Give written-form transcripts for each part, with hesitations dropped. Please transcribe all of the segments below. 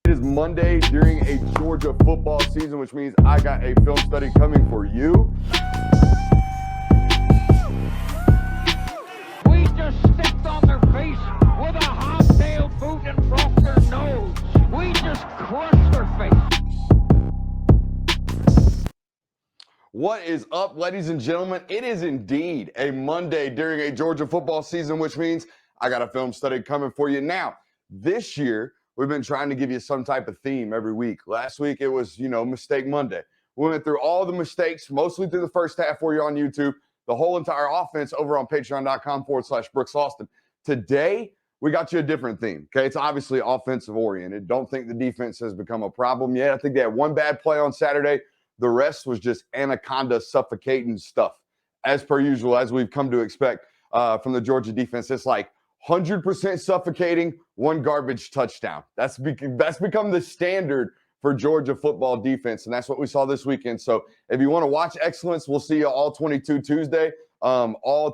It is Monday during a Georgia football season, which means I got a film study coming for you. We just stepped on their face with a hobtail boot and broke their nose. We just crushed their face. What is up, ladies and gentlemen? It is indeed a Monday during a Georgia football season, which means I got a film study coming for you. Now, this year, we've been trying to give you some type of theme every week. Last week, it was, Mistake Monday. We went through all the mistakes, mostly through the first half for you on YouTube, the whole entire offense over on patreon.com/Brooks Austin. Today, we got you a different theme, okay? It's obviously offensive oriented. Don't think the defense has become a problem yet. I think they had one bad play on Saturday. The rest was just anaconda suffocating stuff, as per usual, as we've come to expect from the Georgia defense. It's like 100% suffocating, one garbage touchdown. That's become the standard for Georgia football defense, and that's what we saw this weekend. So if you want to watch excellence, we'll see you all 22 Tuesday, over on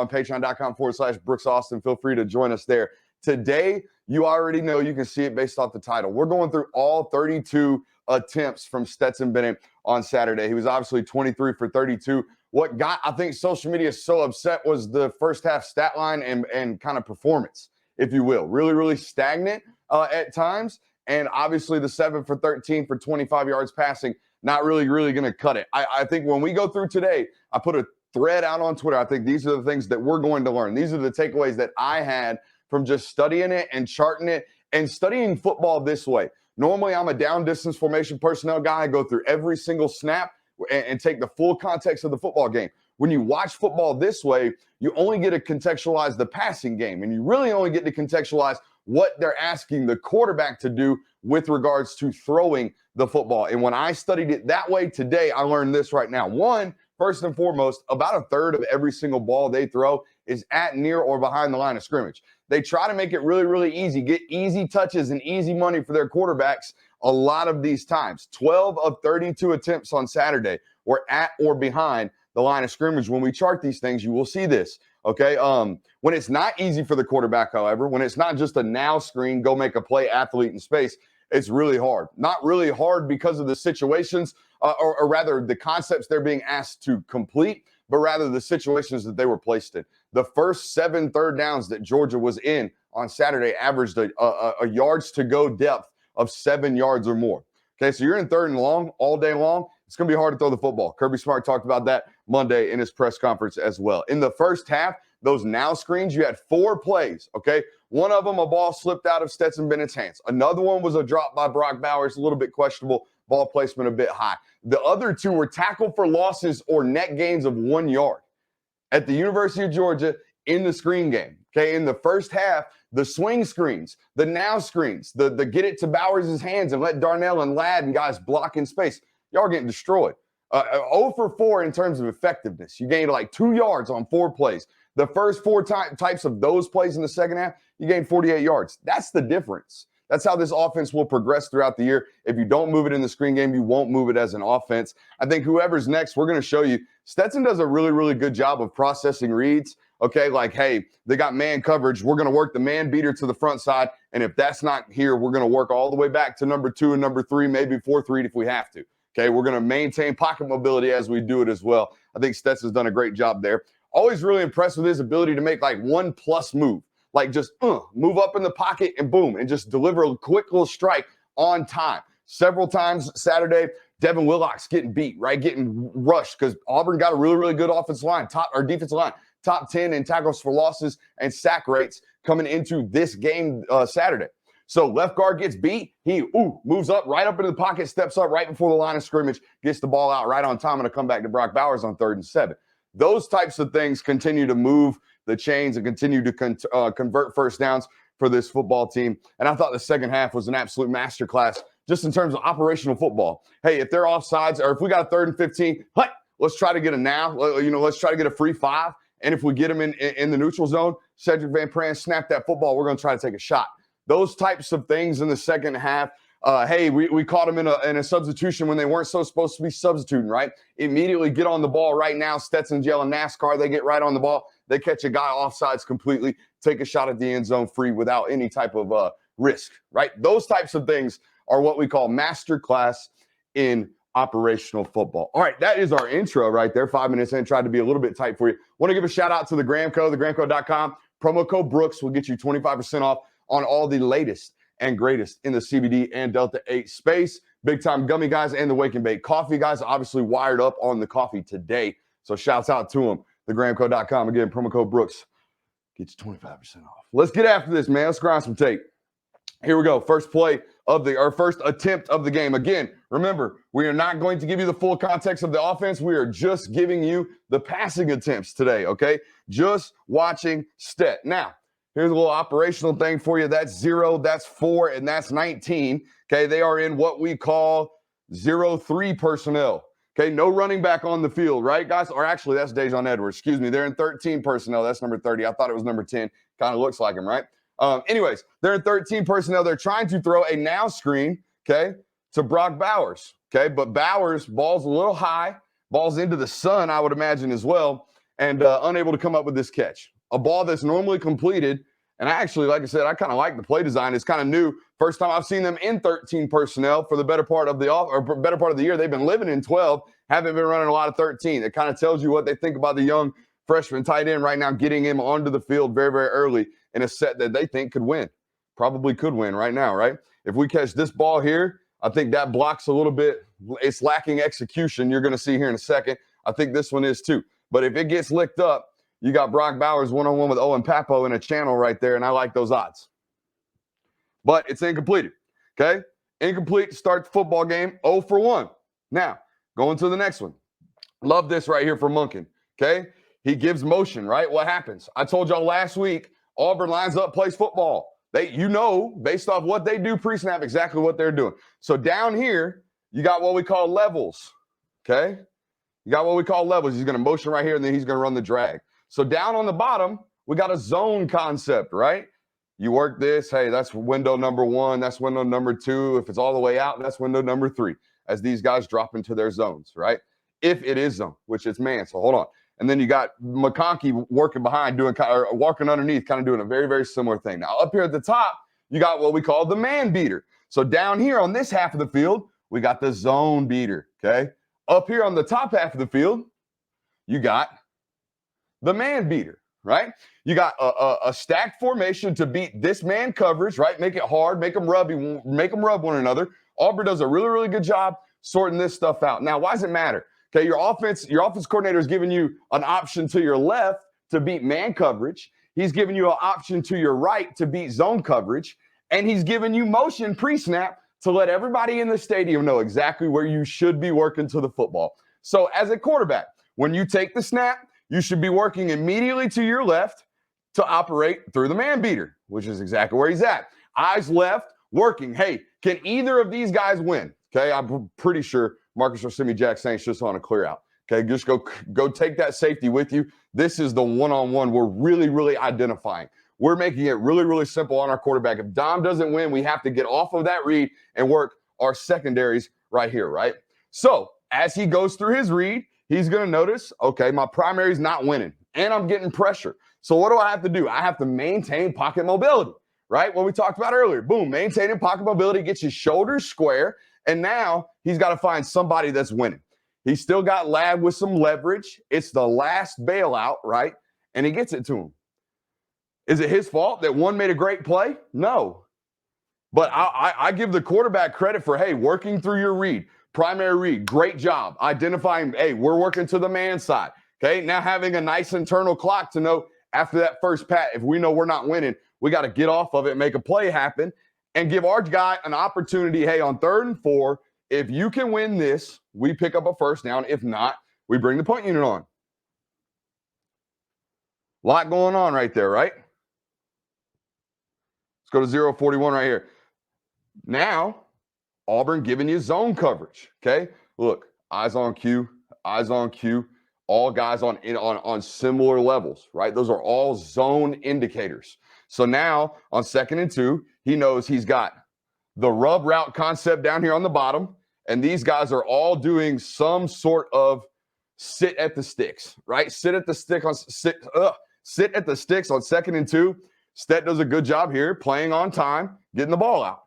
patreon.com/Brooks Austin. Feel free to join us there. Today, you already know, you can see it based off the title. We're going through all 32 attempts from Stetson Bennett on Saturday. He was obviously 23 for 32. What got, I think, social media so upset was the first half stat line and kind of performance, if you will. Really, really stagnant at times. And obviously the 7 for 13 for 25 yards passing, not really going to cut it. I think when we go through today, I put a thread out on Twitter. I think these are the things that we're going to learn. These are the takeaways that I had from just studying it and charting it and studying football this way. Normally, I'm a down distance formation personnel guy. I go through every single snap and take the full context of the football game. When you watch football this way, you only get to contextualize the passing game, and you really only get to contextualize what they're asking the quarterback to do with regards to throwing the football. And when I studied it that way today, I learned this right now. One, first and foremost, about a third of every single ball they throw is at, near, or behind the line of scrimmage. They try to make it really, really easy, get easy touches and easy money for their quarterbacks a lot of these times. 12 of 32 attempts on Saturday were at or behind the line of scrimmage. When we chart these things, you will see this, okay? When it's not easy for the quarterback, however, when it's not just a now screen, go make a play, athlete in space, it's really hard. Not really hard because of the situations, or rather the concepts they're being asked to complete, but rather the situations that they were placed in. The first 7 third downs that Georgia was in on Saturday averaged a yards to go depth of 7 yards or more. Okay, so you're in third and long all day long. It's going to be hard to throw the football. Kirby Smart talked about that Monday in his press conference as well. In the first half, those now screens, you had 4 plays, okay? One of them, a ball slipped out of Stetson Bennett's hands. Another one was a drop by Brock Bowers, a little bit questionable, ball placement a bit high. The other 2 were tackle for losses or net gains of 1 yard at the University of Georgia in the screen game. Okay, in the first half, the swing screens, the now screens, the get it to Bowers' hands and let Darnell and Ladd and guys block in space, y'all are getting destroyed. 0 for 4 in terms of effectiveness. You gained like 2 yards on 4 plays. The first 4 types of those plays in the second half, you gained 48 yards. That's the difference. That's how this offense will progress throughout the year. If you don't move it in the screen game, you won't move it as an offense. I think whoever's next, we're going to show you. Stetson does a really, really good job of processing reads. Okay, like, hey, they got man coverage. We're going to work the man beater to the front side. And if that's not here, we're going to work all the way back to number 2 and number 3, maybe 4-3 if we have to. Okay, we're going to maintain pocket mobility as we do it as well. I think Stetson's done a great job there. Always really impressed with his ability to make like 1+ move. Like just move up in the pocket and boom, and just deliver a quick little strike on time. Several times Saturday, Devin Willock's getting beat, right? Getting rushed because Auburn got a really, really good offensive line, defensive line, top 10 in tackles for losses and sack rates coming into this game Saturday. So left guard gets beat. He moves up right up into the pocket, steps up right before the line of scrimmage, gets the ball out right on time, and a comeback to Brock Bowers on 3rd and 7. Those types of things continue to move the chains and continue to convert first downs for this football team. And I thought the second half was an absolute masterclass just in terms of operational football. Hey, if they're offsides or if we got a 3rd and 15, let's try to get a now. Let's try to get a free 5. And if we get them in the neutral zone, Cedric Van Pran snapped that football. We're going to try to take a shot. Those types of things in the second half. Hey, we caught them in a substitution when they weren't so supposed to be substituting, right? Immediately get on the ball right now. Stetson's yelling NASCAR. They get right on the ball. They catch a guy offsides completely, take a shot at the end zone free without any type of risk, right? Those types of things are what we call masterclass in operational football. All right, that is our intro right there. 5 minutes in, tried to be a little bit tight for you. Want to give a shout out to the Gramco, thegramco.com. Promo code Brooks will get you 25% off on all the latest and greatest in the CBD and Delta 8 space. Big time gummy guys and the Wake and Bake coffee guys obviously wired up on the coffee today. So shouts out to them. Thegramco.com. Again, promo code Brooks gets you 25% off. Let's get after this, man. Let's grind some tape. Here we go. First play of our first attempt of the game. Again, remember, we are not going to give you the full context of the offense. We are just giving you the passing attempts today, okay? Just watching Stet. Now, here's a little operational thing for you. That's 0, that's 4, and that's 19. Okay, they are in what we call 0-3 personnel. Okay, no running back on the field, right, guys? Or actually, that's Dejon Edwards. Excuse me. They're in 13 personnel. That's number 30. I thought it was number 10. Kind of looks like him, right? Anyways, they're in 13 personnel. They're trying to throw a now screen, okay, to Brock Bowers. Okay, but Bowers, ball's a little high. Ball's into the sun, I would imagine, as well, and unable to come up with this catch. A ball that's normally completed. And actually, like I said, I kind of like the play design. It's kind of new. First time I've seen them in 13 personnel for the better part of the year. They've been living in 12, haven't been running a lot of 13. It kind of tells you what they think about the young freshman tight end right now, getting him onto the field very, very early in a set that they think could win. Probably could win right now, right? If we catch this ball here, I think that blocks a little bit. It's lacking execution. You're going to see here in a second. I think this one is too. But if it gets licked up, you got Brock Bowers one-on-one with Owen Papo in a channel right there, and I like those odds. But it's incompleted, okay? Incomplete to start the football game, 0 for 1. Now, going to the next one. Love this right here for Monken, okay? He gives motion, right? What happens? I told y'all last week, Auburn lines up, plays football. Based off what they do pre-snap, exactly what they're doing. So down here, you got what we call levels, okay? You got what we call levels. He's going to motion right here, and then he's going to run the drag. So down on the bottom, we got a zone concept, right? You work this, hey, that's window number 1, that's window number 2. If it's all the way out, that's window number 3, as these guys drop into their zones, right? If it is zone, which it's man, so hold on. And then you got McConkey working behind, walking underneath, kind of doing a very, very similar thing. Now, up here at the top, you got what we call the man beater. So down here on this half of the field, we got the zone beater, okay? Up here on the top half of the field, you got the man beater, right? You got a stacked formation to beat this man coverage, right? Make it hard, make them rub one another. Auburn does a really, really good job sorting this stuff out. Now, why does it matter? Okay, your offense coordinator is giving you an option to your left to beat man coverage. He's giving you an option to your right to beat zone coverage. And he's giving you motion pre-snap to let everybody in the stadium know exactly where you should be working to the football. So as a quarterback, when you take the snap, you should be working immediately to your left to operate through the man beater, which is exactly where he's at. Eyes left, working. Hey, can either of these guys win? Okay, I'm pretty sure Marcus Rosemi-Jack Saints just on a clear out. Okay, just go take that safety with you. This is the one-on-one we're really, really identifying. We're making it really, really simple on our quarterback. If Dom doesn't win, we have to get off of that read and work our secondaries right here, right? So as he goes through his read, he's going to notice, okay, my primary is not winning, and I'm getting pressure. So what do I have to do? I have to maintain pocket mobility, right? What we talked about earlier. Boom, maintaining pocket mobility gets his shoulders square, and now he's got to find somebody that's winning. He's still got Lab with some leverage. It's the last bailout, right? And he gets it to him. Is it his fault that one made a great play? No. But I give the quarterback credit for, hey, working through your read. Primary read, great job. Identifying, hey, we're working to the man side. Okay, now having a nice internal clock to know after that first pat, if we know we're not winning, we got to get off of it, make a play happen, and give our guy an opportunity, hey, on 3rd and 4, if you can win this, we pick up a first down. If not, we bring the punt unit on. A lot going on right there, right? Let's go to 0-41 right here. Now, Auburn giving you zone coverage, okay? Look, eyes on cue, all guys on similar levels, right? Those are all zone indicators. So now on 2nd and 2, he knows he's got the rub route concept down here on the bottom, and these guys are all doing some sort of sit at the sticks, right? Sit at the sticks on 2nd and 2. Stet does a good job here, playing on time, getting the ball out.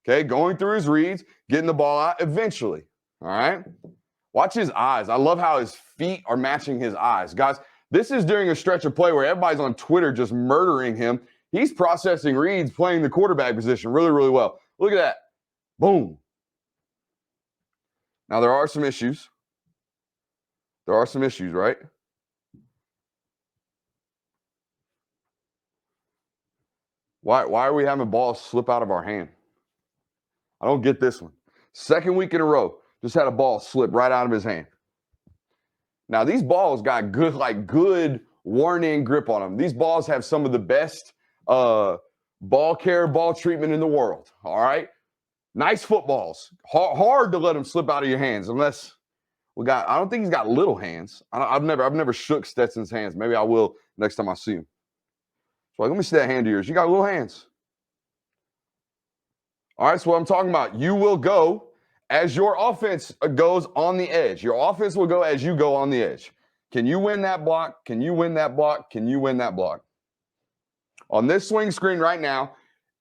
Okay, going through his reads, getting the ball out eventually. All right. Watch his eyes. I love how his feet are matching his eyes. Guys, this is during a stretch of play where everybody's on Twitter just murdering him. He's processing reads, playing the quarterback position really, really well. Look at that. Boom. Now, there are some issues. There are some issues, right? Why are we having balls slip out of our hand? I don't get this one. Second week in a row, just had a ball slip right out of his hand. Now, these balls got good worn-in grip on them. These balls have some of the best ball care, ball treatment in the world, all right? Nice footballs. Hard to let them slip out of your hands unless I don't think he's got little hands. I've never shook Stetson's hands. Maybe I will next time I see him. So let me see that hand of yours. You got little hands. All right, so what I'm talking about, you will go as your offense goes on the edge. Your offense will go as you go on the edge. Can you win that block? Can you win that block? Can you win that block? On this swing screen right now,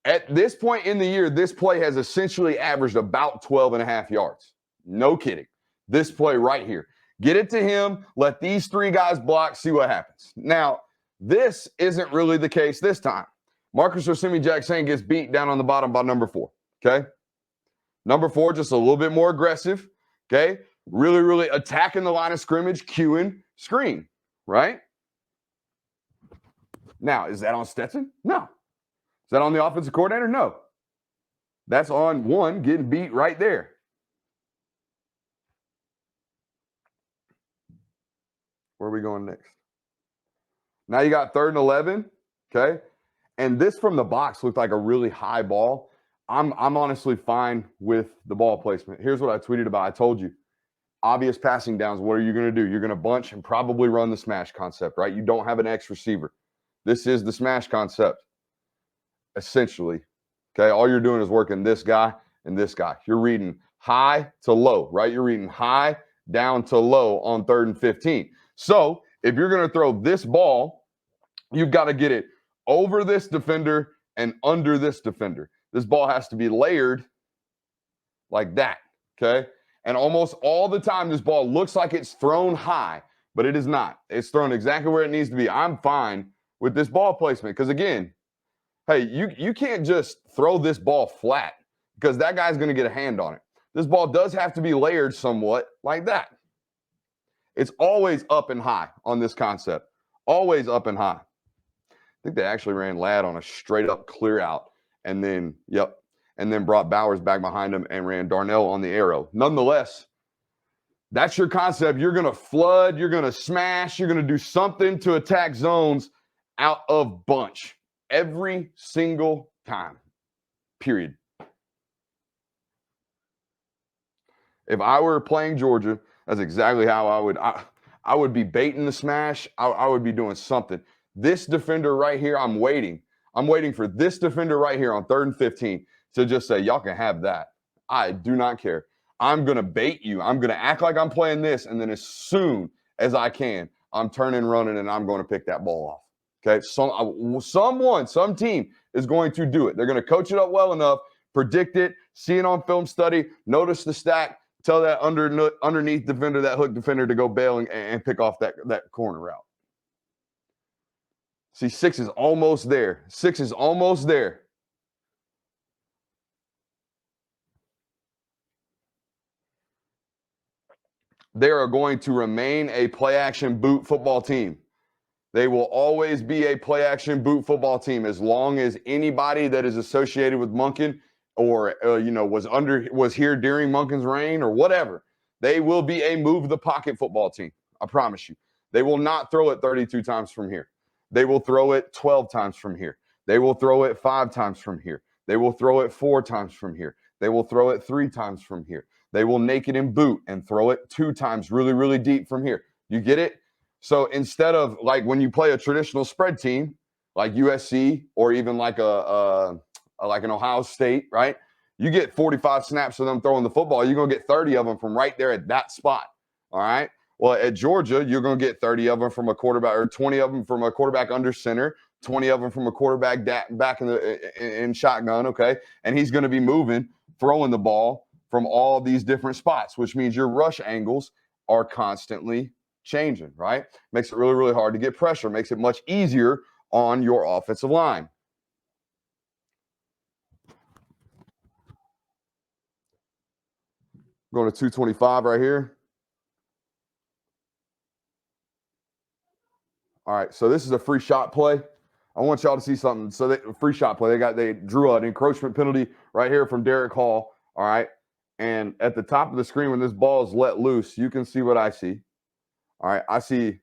at this point in the year, this play has essentially averaged about 12 and a half yards. No kidding. This play right here. Get it to him. Let these three guys block. See what happens. Now, this isn't really the case this time. Marcus Rosemi-Jackson gets beat down on the bottom by number 4. Okay. Number 4, just a little bit more aggressive. Okay. Really, really attacking the line of scrimmage, cueing, screen. Right? Now, is that on Stetson? No. Is that on the offensive coordinator? No. That's on one getting beat right there. Where are we going next? Now you got 3rd and 11, okay? And this from the box looked like a really high ball. I'm honestly fine with the ball placement. Here's what I tweeted about. I told you, obvious passing downs, what are you going to do? You're going to bunch and probably run the smash concept, right? You don't have an X receiver. This is the smash concept, essentially. Okay, all you're doing is working this guy and this guy. You're reading high to low, right? You're reading high down to low on 3rd and 15. So if you're going to throw this ball, you've got to get it over this defender and under this defender. This ball has to be layered like that, okay? And almost all the time, this ball looks like it's thrown high, but it is not. It's thrown exactly where it needs to be. I'm fine with this ball placement because, again, hey, you can't just throw this ball flat because that guy's going to get a hand on it. This ball does have to be layered somewhat like that. It's always up and high on this concept. Always up and high. I think they actually ran Ladd on a straight up clear out and then, and then brought Bowers back behind him and ran Darnell on the arrow. Nonetheless, that's your concept. You're going to flood, you're going to smash, you're going to do something to attack zones out of bunch every single time, period. If I were playing Georgia, that's exactly how I would be baiting the smash. I would be doing something. This defender right here, I'm waiting. I'm waiting for this defender right here on 3rd and 15 to just say, y'all can have that. I do not care. I'm going to bait you. I'm going to act like I'm playing this. And then as soon as I can, I'm turning, running, and I'm going to pick that ball off. Okay. Some team is going to do it. They're going to coach it up well enough, predict it, see it on film study, notice the stack, tell that underneath defender, that hook defender to go bail and pick off that corner route. See, 6 is almost there. 6 is almost there. They are going to remain a play-action boot football team. They will always be a play-action boot football team as long as anybody that is associated with Monken or was here during Monken's reign or whatever. They will be a move the pocket football team. I promise you. They will not throw it 32 times from here. They will throw it 12 times from here. They will throw it 5 times from here. They will throw it 4 times from here. They will throw it 3 times from here. They will naked and boot and throw it 2 times really, really deep from here. You get it? So instead of like when you play a traditional spread team like USC or even like an Ohio State, right? You get 45 snaps of them throwing the football. You're going to get 30 of them from right there at that spot. All right. Well, at Georgia, you're going to get 30 of them from a quarterback or 20 of them from a quarterback under center, 20 of them from a quarterback back in shotgun, okay? And he's going to be moving, throwing the ball from all these different spots, which means your rush angles are constantly changing, right? Makes it really, really hard to get pressure, makes it much easier on your offensive line. Going to 225 right here. All right, so this is a free shot play. I want y'all to see something. So free shot play. They drew an encroachment penalty right here from Derek Hall. All right. And at the top of the screen, when this ball is let loose, you can see what I see. All right. I see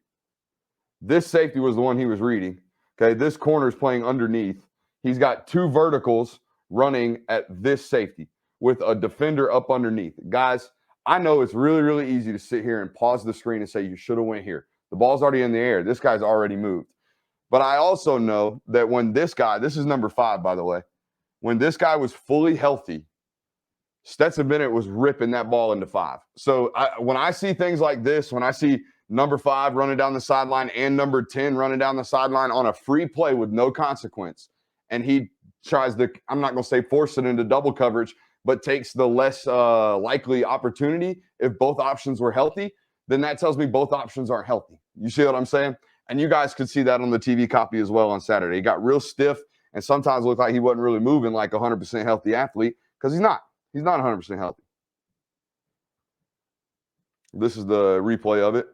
this safety was the one he was reading. Okay. This corner is playing underneath. He's got two verticals running at this safety with a defender up underneath. Guys, I know it's really, really easy to sit here and pause the screen and say you should have went here. The ball's already in the air. This guy's already moved. But I also know that when this guy, this is number 5, by the way, when this guy was fully healthy, Stetson Bennett was ripping that ball into 5. So when I see things like this, when I see number 5 running down the sideline and number 10 running down the sideline on a free play with no consequence, and he tries to, I'm not going to say force it into double coverage, but takes the less likely opportunity if both options were healthy, then that tells me both options aren't healthy. You see what I'm saying? And you guys could see that on the TV copy as well on Saturday. He got real stiff and sometimes looked like he wasn't really moving like a 100% healthy athlete because he's not. He's not 100% healthy. This is the replay of it.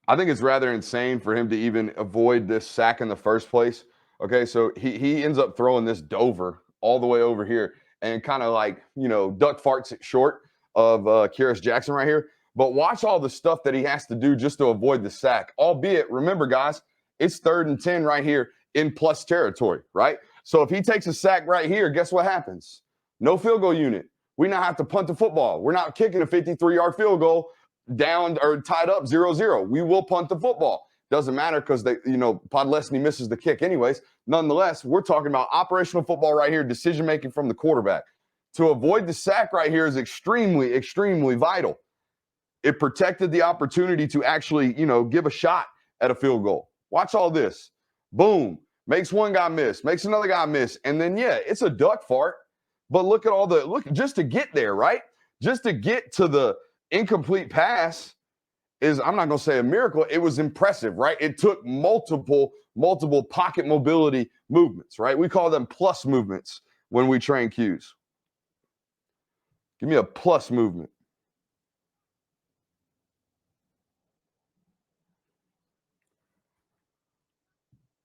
I think it's rather insane for him to even avoid this sack in the first place. Okay, so he ends up throwing this Dover all the way over here and kind of like, duck farts it short of Kearis Jackson right here. But watch all the stuff that he has to do just to avoid the sack. Albeit, remember, guys, it's 3rd and 10 right here in plus territory, right? So if he takes a sack right here, guess what happens? No field goal unit. We now have to punt the football. We're not kicking a 53-yard field goal down or tied up 0-0. We will punt the football. Doesn't matter because Podlesny misses the kick anyways. Nonetheless, we're talking about operational football right here, decision-making from the quarterback. To avoid the sack right here is extremely, extremely vital. It protected the opportunity to actually, give a shot at a field goal. Watch all this. Boom. Makes one guy miss. Makes another guy miss. And then, yeah, it's a duck fart. But look just to get there, right? Just to get to the incomplete pass is, I'm not going to say a miracle. It was impressive, right? It took multiple pocket mobility movements, right? We call them plus movements when we train Qs. Give me a plus movement.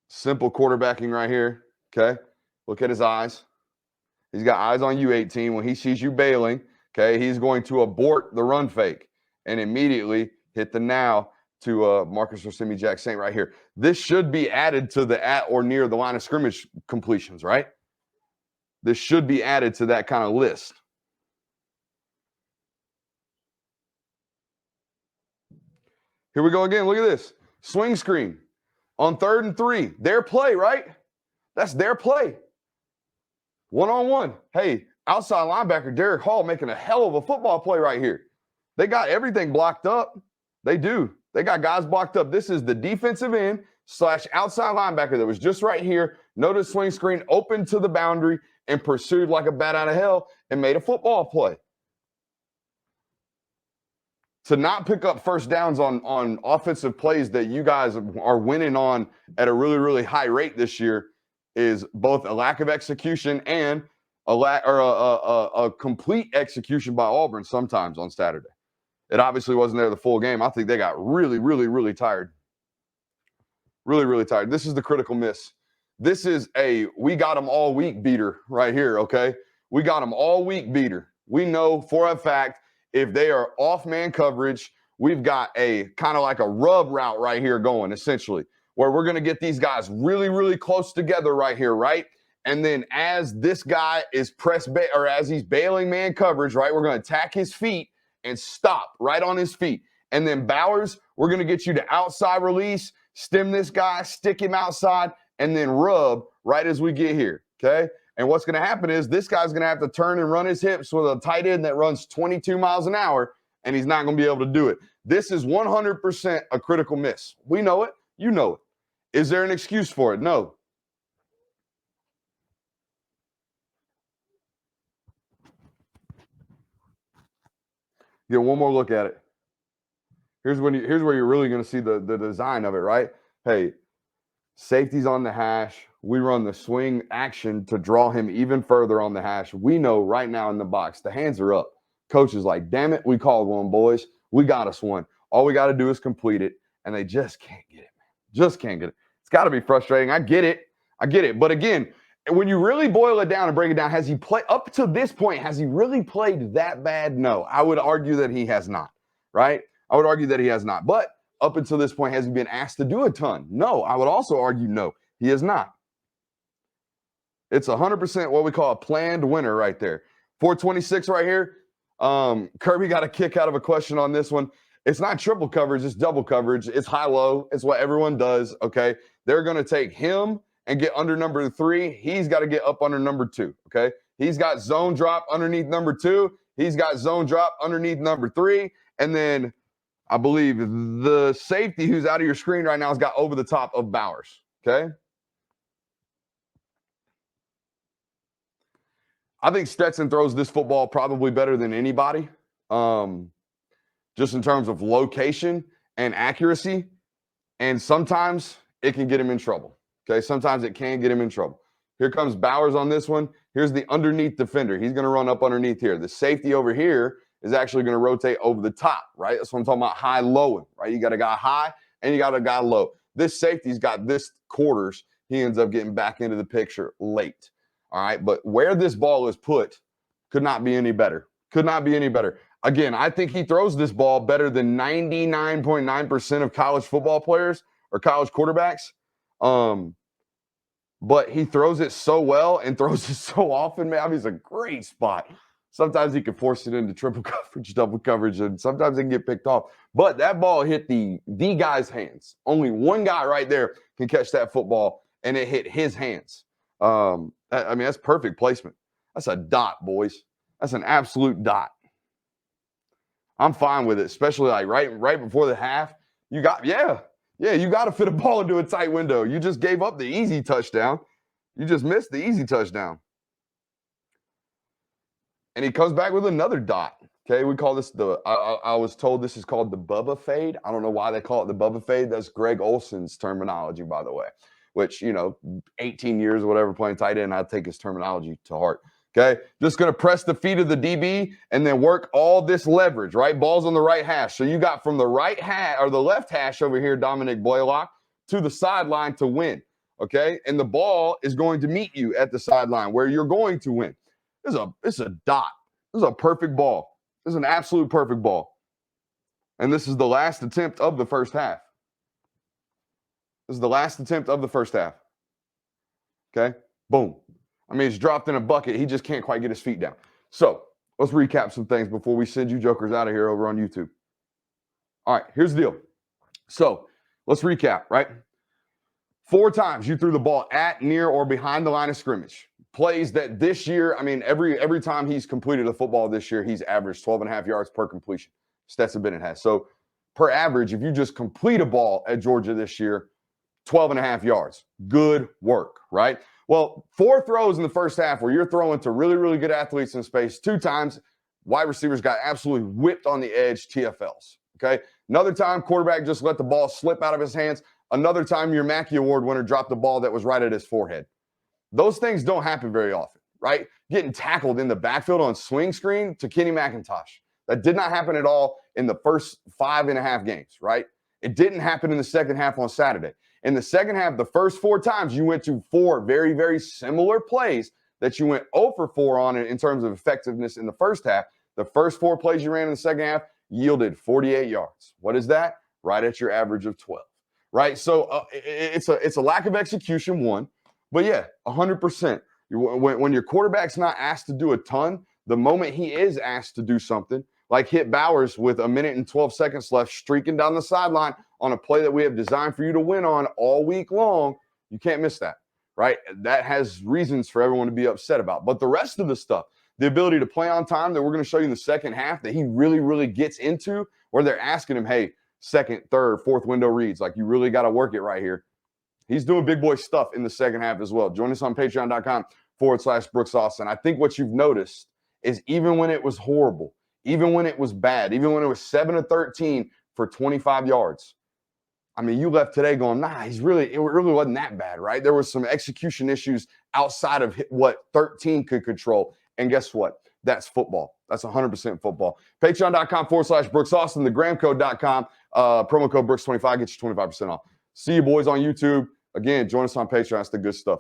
Simple quarterbacking right here, okay? Look at his eyes. He's got eyes on you, 18. When he sees you bailing, okay, he's going to abort the run fake and immediately hit the now to Marcus Rosemi-Jacksaint right here. This should be added to the at or near the line of scrimmage completions, right? This should be added to that kind of list. Here we go again. Look at this. Swing screen on 3rd and 3. Their play, right? That's their play. One-on-one. Hey, outside linebacker Derek Hall making a hell of a football play right here. They got everything blocked up. They do. They got guys blocked up. This is the defensive end / outside linebacker that was just right here. Notice swing screen, open to the boundary, and pursued like a bat out of hell and made a football play. To not pick up first downs on offensive plays that you guys are winning on at a really, really high rate this year is both a lack of execution and a complete execution by Auburn sometimes on Saturday. It obviously wasn't there the full game. I think they got really, really, really tired. Really, really tired. This is the critical miss. This is a we got them all week beater right here, okay? We got them all week beater. We know for a fact if they are off man coverage, we've got a kind of like a rub route right here going, essentially, where we're going to get these guys really, really close together right here, right? And then as this guy is as he's bailing man coverage, right, we're going to attack his feet and stop right on his feet. And then Bowers, we're going to get you to outside release, stem this guy, stick him outside, and then rub right as we get here, okay? And what's going to happen is this guy's going to have to turn and run his hips with a tight end that runs 22 miles an hour, and he's not going to be able to do it. This is 100% a critical miss. We know it. You know it. Is there an excuse for it? No. Get one more look at it. Here's where you're really going to see the design of it, right? Hey, safety's on the hash. We run the swing action to draw him even further on the hash. We know right now in the box, the hands are up. Coach is like, damn it, we called one, boys. We got us one. All we got to do is complete it, and they just can't get it, man. Just can't get it. It's got to be frustrating. I get it. But again, when you really boil it down and break it down, has he played up to this point? Has he really played that bad? No. I would argue that he has not, right? I would argue that he has not. But up until this point, has he been asked to do a ton? No. I would also argue no, he has not. It's 100% what we call a planned winner right there. 426 right here. Kirby got a kick out of a question on this one. It's not triple coverage, it's double coverage. It's high-low. It's what everyone does, okay? They're going to take him and get under number 3. He's got to get up under number 2, okay? He's got zone drop underneath number 2. He's got zone drop underneath number 3. And then I believe the safety who's out of your screen right now has got over the top of Bowers, okay? I think Stetson throws this football probably better than anybody, just in terms of location and accuracy. And sometimes it can get him in trouble. Okay, sometimes it can get him in trouble. Here comes Bowers on this one. Here's the underneath defender. He's going to run up underneath here. The safety over here is actually going to rotate over the top, right? That's what I'm talking about, high-low, right? You got a guy high and you got a guy low. This safety's got this quarters. He ends up getting back into the picture late. All right, but where this ball is put could not be any better. Could not be any better. Again, I think he throws this ball better than 99.9% of college football players or college quarterbacks. But he throws it so well and throws it so often, man. I mean, it's a great spot. Sometimes he can force it into triple coverage, double coverage, and sometimes it can get picked off. But that ball hit the guy's hands. Only one guy right there can catch that football, and it hit his hands. I mean, that's perfect placement. That's a dot, boys. That's an absolute dot. I'm fine with it, especially like right before the half. You got you got to fit a ball into a tight window. You just gave up the easy touchdown. You just missed the easy touchdown. And he comes back with another dot. Okay, we call this I was told this is called the Bubba fade. I don't know why they call it the Bubba fade. That's Greg Olson's terminology, by the way. Which, 18 years or whatever playing tight end, I take his terminology to heart. Okay, just going to press the feet of the DB and then work all this leverage, right? Ball's on the right hash. So you got from the right hash or the left hash over here, Dominic Blaylock, to the sideline to win. Okay, and the ball is going to meet you at the sideline where you're going to win. It's a dot. This is a perfect ball. This is an absolute perfect ball. And this is the last attempt of the first half. This is the last attempt of the first half. Okay, boom. I mean, it's dropped in a bucket. He just can't quite get his feet down. So let's recap some things before we send you jokers out of here over on YouTube. All right, here's the deal. So let's recap, right? 4 times you threw the ball at, near, or behind the line of scrimmage. Plays that this year, I mean, every time he's completed a football this year, he's averaged 12.5 yards per completion. Stetson Bennett has. So per average, if you just complete a ball at Georgia this year, 12.5 yards. Good work, right? Well, 4 throws in the first half where you're throwing to really, really good athletes in space. 2 times, wide receivers got absolutely whipped on the edge, TFLs, okay? Another time, quarterback just let the ball slip out of his hands. Another time, your Mackey Award winner dropped the ball that was right at his forehead. Those things don't happen very often, right? Getting tackled in the backfield on swing screen to Kenny McIntosh. That did not happen at all in the first 5.5 games, right? It didn't happen in the second half on Saturday. In the second half, the first 4 times, you went to 4 very, very similar plays that you went 0 for 4 on in terms of effectiveness in the first half. The first 4 plays you ran in the second half yielded 48 yards. What is that? Right at your average of 12, right? So it's a lack of execution, one. But yeah, 100%. When your quarterback's not asked to do a ton, the moment he is asked to do something, like hit Bowers with 1 minute and 12 seconds left, streaking down the sideline on a play that we have designed for you to win on all week long, you can't miss that, right? That has reasons for everyone to be upset about. But the rest of the stuff, the ability to play on time that we're going to show you in the second half that he really, really gets into where they're asking him, hey, second, third, fourth window reads, like you really got to work it right here. He's doing big boy stuff in the second half as well. Join us on patreon.com/Brooks Austin. I think what you've noticed is even when it was horrible, even when it was bad, even when it was 7 of 13 for 25 yards, I mean, you left today going, nah, it really wasn't that bad, right? There was some execution issues outside of what 13 could control. And guess what? That's football. That's 100% football. Patreon.com/Brooks Austin, thegramcode.com, promo code Brooks25 gets you 25% off. See you boys on YouTube. Again, join us on Patreon. That's the good stuff.